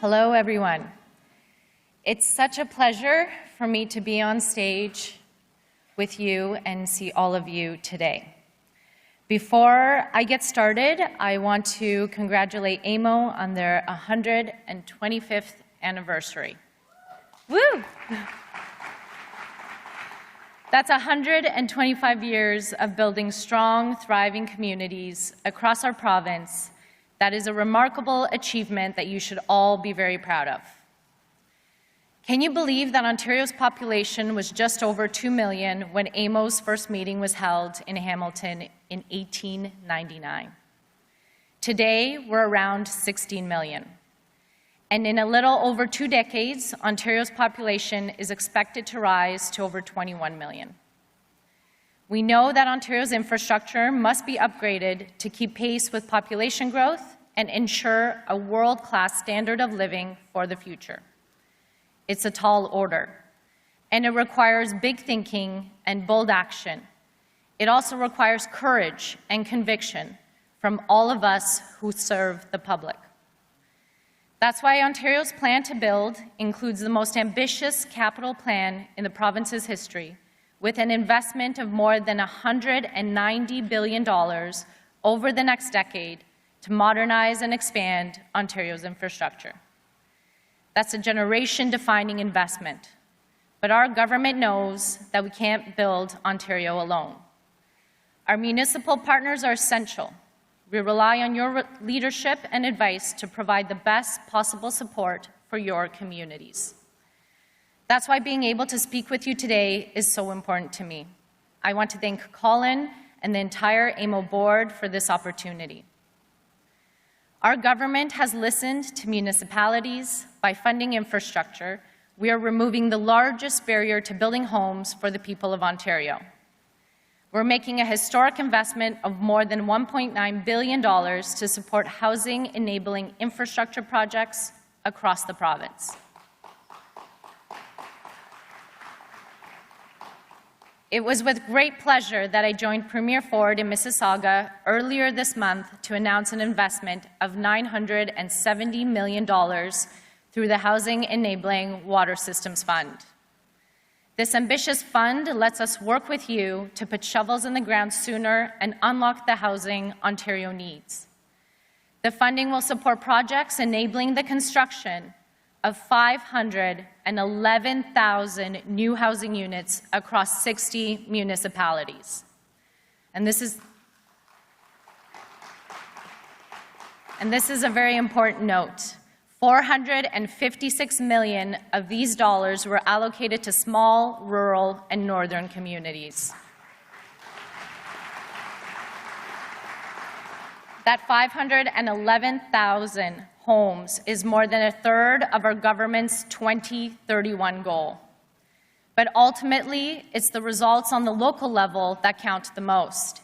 Hello, everyone. It's such a pleasure for me to be on stage with you and see all of you today. Before I get started, I want to congratulate AMO on their 125th anniversary. Woo! That's 125 years of building strong, thriving communities across our province. That is a remarkable achievement that you should all be very proud of. Can you believe that Ontario's population was just over 2 million when AMO's first meeting was held in Hamilton in 1899? Today, we're around 16 million. And in a little over 2 decades, Ontario's population is expected to rise to over 21 million. We know that Ontario's infrastructure must be upgraded to keep pace with population growth and ensure a world-class standard of living for the future. It's a tall order, and it requires big thinking and bold action. It also requires courage and conviction from all of us who serve the public. That's why Ontario's plan to build includes the most ambitious capital plan in the province's history, with an investment of more than $190 billion over the next decade to modernize and expand Ontario's infrastructure. That's a generation-defining investment. But our government knows that we can't build Ontario alone. Our municipal partners are essential. We rely on your leadership and advice to provide the best possible support for your communities. That's why being able to speak with you today is so important to me. I want to thank Colin and the entire AMO board for this opportunity. Our government has listened to municipalities. By funding infrastructure, we are removing the largest barrier to building homes for the people of Ontario. We're making a historic investment of more than $1.9 billion to support housing-enabling infrastructure projects across the province. It was with great pleasure that I joined Premier Ford in Mississauga earlier this month to announce an investment of $970 million through the Housing Enabling Water Systems Fund. This ambitious fund lets us work with you to put shovels in the ground sooner and unlock the housing Ontario needs. The funding will support projects enabling the construction of 511,000 new housing units across 60 municipalities. And this is a very important note. $456 million of these dollars were allocated to small, rural, and northern communities. That 511,000 homes is more than a third of our government's 2031 goal. But ultimately, it's the results on the local level that count the most.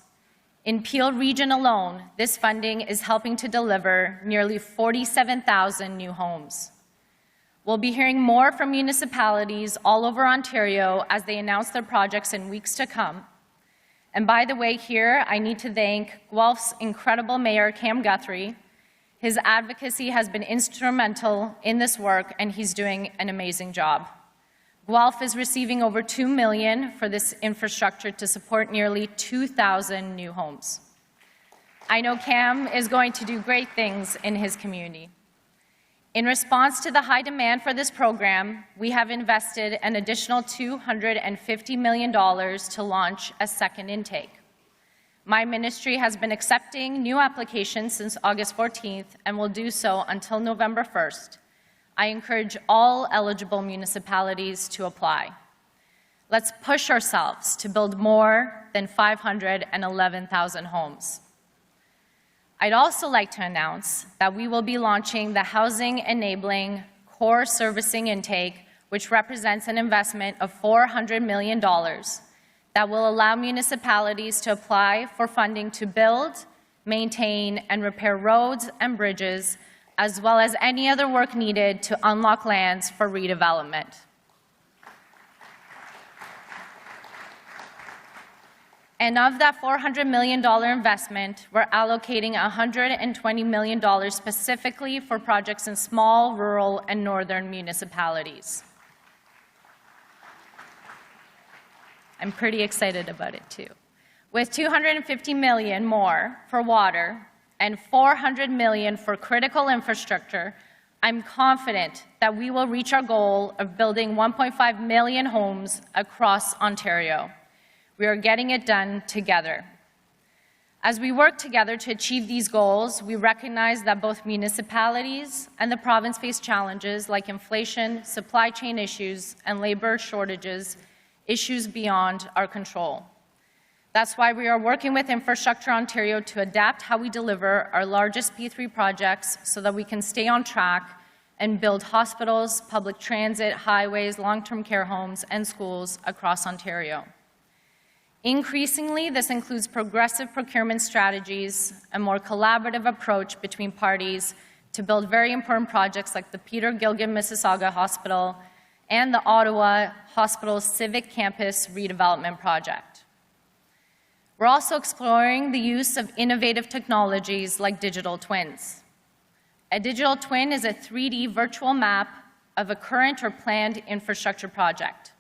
In Peel Region alone, this funding is helping to deliver nearly 47,000 new homes. We'll be hearing more from municipalities all over Ontario as they announce their projects in weeks to come. And by the way, here, I need to thank Guelph's incredible Mayor, Cam Guthrie. His advocacy has been instrumental in this work, and he's doing an amazing job. Guelph is receiving over $2 million for this infrastructure to support nearly 2,000 new homes. I know Cam is going to do great things in his community. In response to the high demand for this program, we have invested an additional $250 million to launch a second intake. My ministry has been accepting new applications since August 14th and will do so until November 1st. I encourage all eligible municipalities to apply. Let's push ourselves to build more than 511,000 homes. I'd also like to announce that we will be launching the Housing Enabling Core Servicing Intake, which represents an investment of $400 million that will allow municipalities to apply for funding to build, maintain, and repair roads and bridges, as well as any other work needed to unlock lands for redevelopment. And of that $400 million investment, we're allocating $120 million specifically for projects in small, rural, and northern municipalities. I'm pretty excited about it too. With $250 million more for water and $400 million for critical infrastructure, I'm confident that we will reach our goal of building 1.5 million homes across Ontario. We are getting it done together. As we work together to achieve these goals, we recognize that both municipalities and the province face challenges like inflation, supply chain issues, and labor shortages, issues beyond our control. That's why we are working with Infrastructure Ontario to adapt how we deliver our largest P3 projects so that we can stay on track and build hospitals, public transit, highways, long-term care homes, and schools across Ontario. Increasingly, this includes progressive procurement strategies, a more collaborative approach between parties to build very important projects like the Peter Gilgan Mississauga Hospital and the Ottawa Hospital Civic Campus redevelopment project. We're also exploring the use of innovative technologies like digital twins. A digital twin is a 3D virtual map of a current or planned infrastructure project.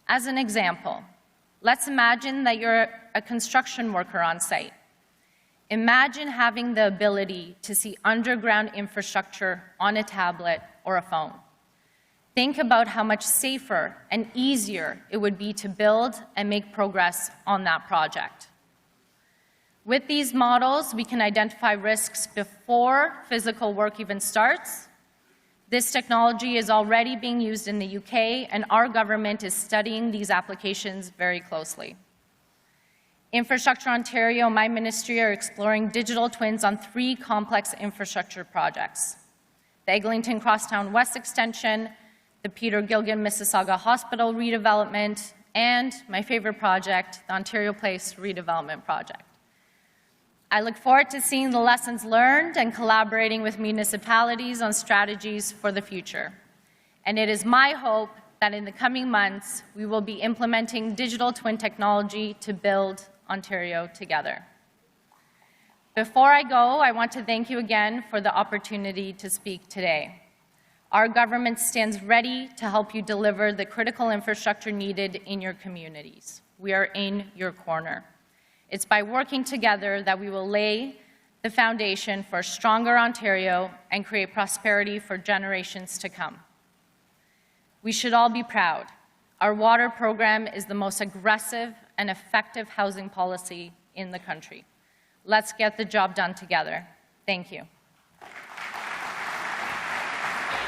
As an example, let's imagine that you're a construction worker on site. Imagine having the ability to see underground infrastructure on a tablet or a phone. Think about how much safer and easier it would be to build and make progress on that project. With these models, we can identify risks before physical work even starts. This technology is already being used in the UK, and our government is studying these applications very closely. Infrastructure Ontario and my ministry are exploring digital twins on 3 complex infrastructure projects: the Eglinton Crosstown West Extension, the Peter Gilgan Mississauga Hospital redevelopment, and my favorite project, the Ontario Place redevelopment project. I look forward to seeing the lessons learned and collaborating with municipalities on strategies for the future. And it is my hope that in the coming months, we will be implementing digital twin technology to build Ontario together. Before I go, I want to thank you again for the opportunity to speak today. Our government stands ready to help you deliver the critical infrastructure needed in your communities. We are in your corner. It's by working together that we will lay the foundation for a stronger Ontario and create prosperity for generations to come. We should all be proud. Our water program is the most aggressive and effective housing policy in the country. Let's get the job done together. Thank you.